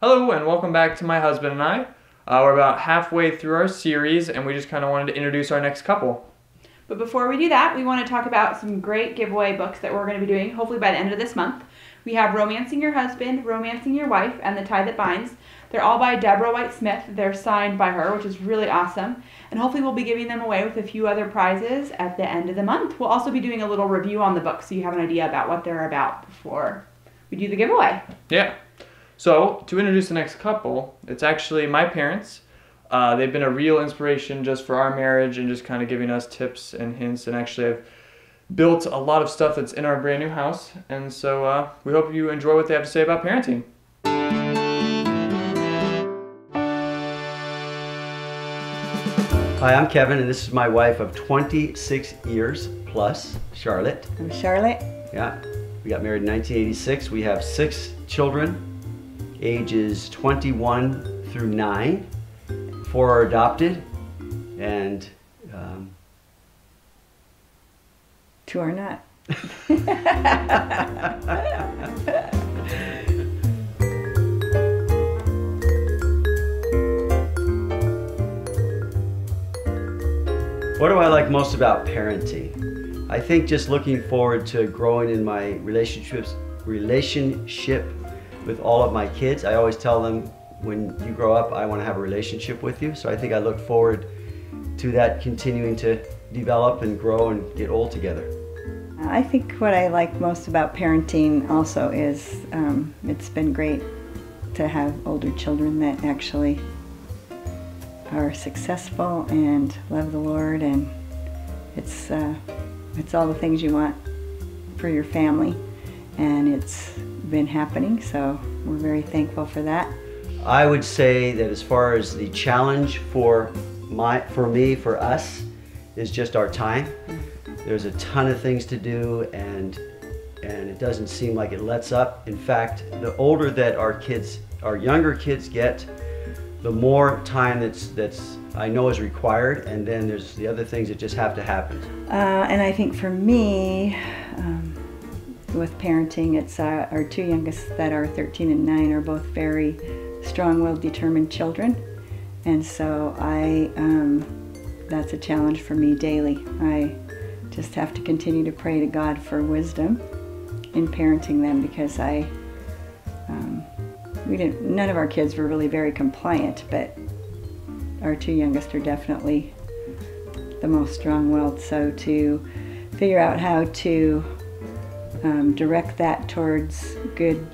Hello and welcome back to my husband and I. We're about halfway through our series and we just kind of wanted to introduce our next couple. But before we do that, we want to talk about some great giveaway books that we're going to be doing hopefully by the end of this month. We have Romancing Your Husband, Romancing Your Wife, and The Tie That Binds. They're all by Deborah White Smith. They're signed by her, which is really awesome. And hopefully we'll be giving them away with a few other prizes at the end of the month. We'll also be doing a little review on the book so you have an idea about what they're about before we do the giveaway. Yeah. So, to introduce the next couple, it's actually my parents. They've been a real inspiration just for our marriage and just kind of giving us tips and hints. And actually, I've built a lot of stuff that's in our brand new house. And so we hope you enjoy what they have to say about parenting. Hi, I'm Kevin, and this is my wife of 26 years plus, Charlotte. I'm Charlotte. Yeah, we got married in 1986. We have 6 children, ages 21 through 9. 4 are adopted, and 2 are not. What do I like most about parenting? I think just looking forward to growing in my relationship with all of my kids. I always tell them, when you grow up, I want to have a relationship with you. So I think I look forward to that continuing to develop and grow and get old together. I think what I like most about parenting also is it's been great to have older children that actually are successful and love the Lord, and it's all the things you want for your family, and it's been happening, so we're very thankful for that. I would say that as far as the challenge for us, is just our time. There's a ton of things to do, and it doesn't seem like it lets up. In fact, the older that our younger kids get, the more time that's I know is required, and then there's the other things that just have to happen. And I think for me, with parenting, it's our 2 youngest that are 13 and 9 are both very strong-willed, determined children, and so that's a challenge for me daily. I just have to continue to pray to God for wisdom in parenting them, because none of our kids were really very compliant, but our 2 youngest are definitely the most strong-willed. So to figure out how to direct that towards good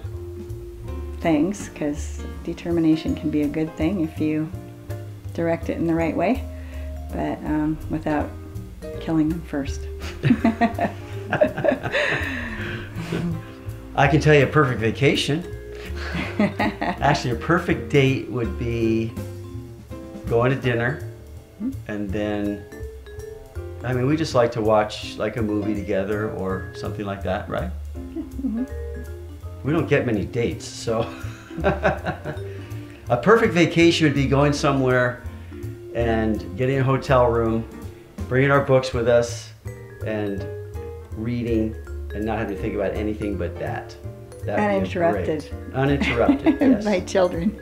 things, because determination can be a good thing if you direct it in the right way, but without killing them first. I can tell you a perfect vacation. Actually, a perfect date would be going to dinner, and then, I mean, we just like to watch like a movie together or something like that, right? Mm-hmm. We don't get many dates, so a perfect vacation would be going somewhere and getting a hotel room, bringing our books with us, and reading, and not having to think about anything but that. Uninterrupted. Uninterrupted, yes. By children.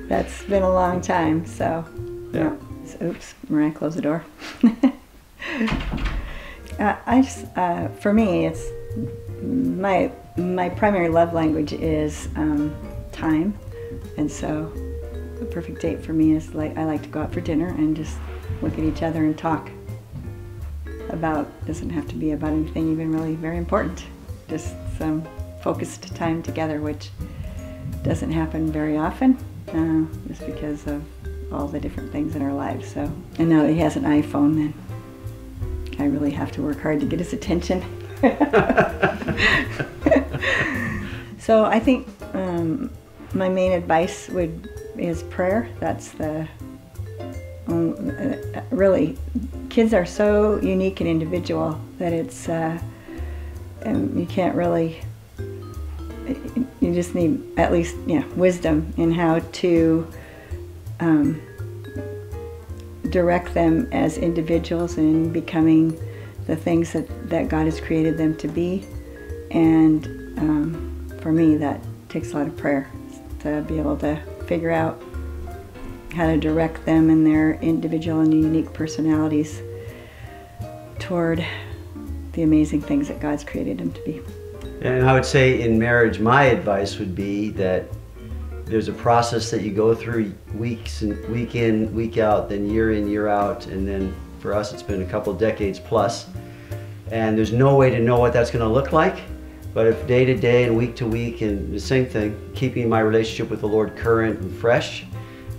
That's been a long time, so. Yeah. Oops, Mariah, close the door. For me, it's my primary love language is time, and so the perfect date for me is I like to go out for dinner and just look at each other and talk about, doesn't have to be about anything even really very important, just some focused time together, which doesn't happen very often, just because of all the different things in our lives. So, and now that he has an iPhone, then I really have to work hard to get his attention. So I think my main advice is prayer. That's the really, kids are so unique and individual that it's you can't really, you just need at least wisdom in how to direct them as individuals in becoming the things that God has created them to be. And for me, that takes a lot of prayer. to be able to figure out how to direct them and their individual and unique personalities toward the amazing things that God's created them to be. And I would say in marriage, my advice would be that there's a process that you go through weeks and week in, week out, then year in, year out, and then for us it's been a couple of decades plus. And there's no way to know what that's going to look like, but if day to day and week to week, and the same thing, keeping my relationship with the Lord current and fresh,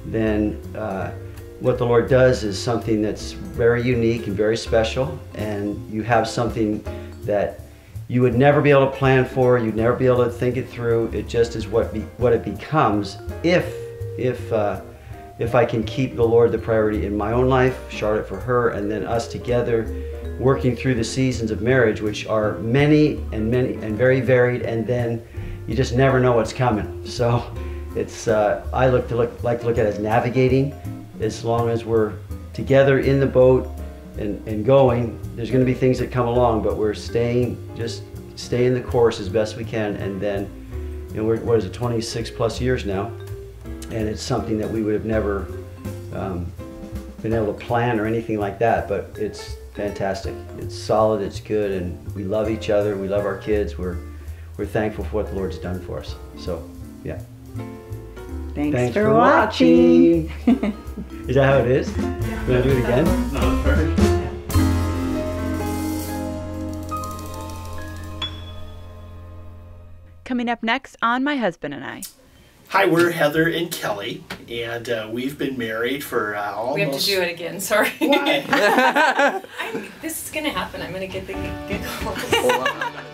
then what the Lord does is something that's very unique and very special, and you have something that you would never be able to plan for, you'd never be able to think it through. It just is what it becomes if I can keep the Lord the priority in my own life, Charlotte for her, and then us together working through the seasons of marriage, which are many and very varied, and then you just never know what's coming. So it's I like to look at it as navigating. As long as we're together in the boat and going, there's going to be things that come along, but we're staying the course as best we can. And then, you know, we're, what is it, 26 plus years now, and it's something that we would have never been able to plan or anything like that, but it's fantastic. It's solid, it's good, and we love each other, we love our kids, we're thankful for what the Lord's done for us. So, yeah. Thanks for watching. Is that how it is? You want to do it again? No, it's perfect. Coming up next on My Husband and I. Hi, we're Heather and Kelly, and we've been married for almost... We have to do it again, sorry. Why? This is going to happen. I'm going to get the giggles. Hold on.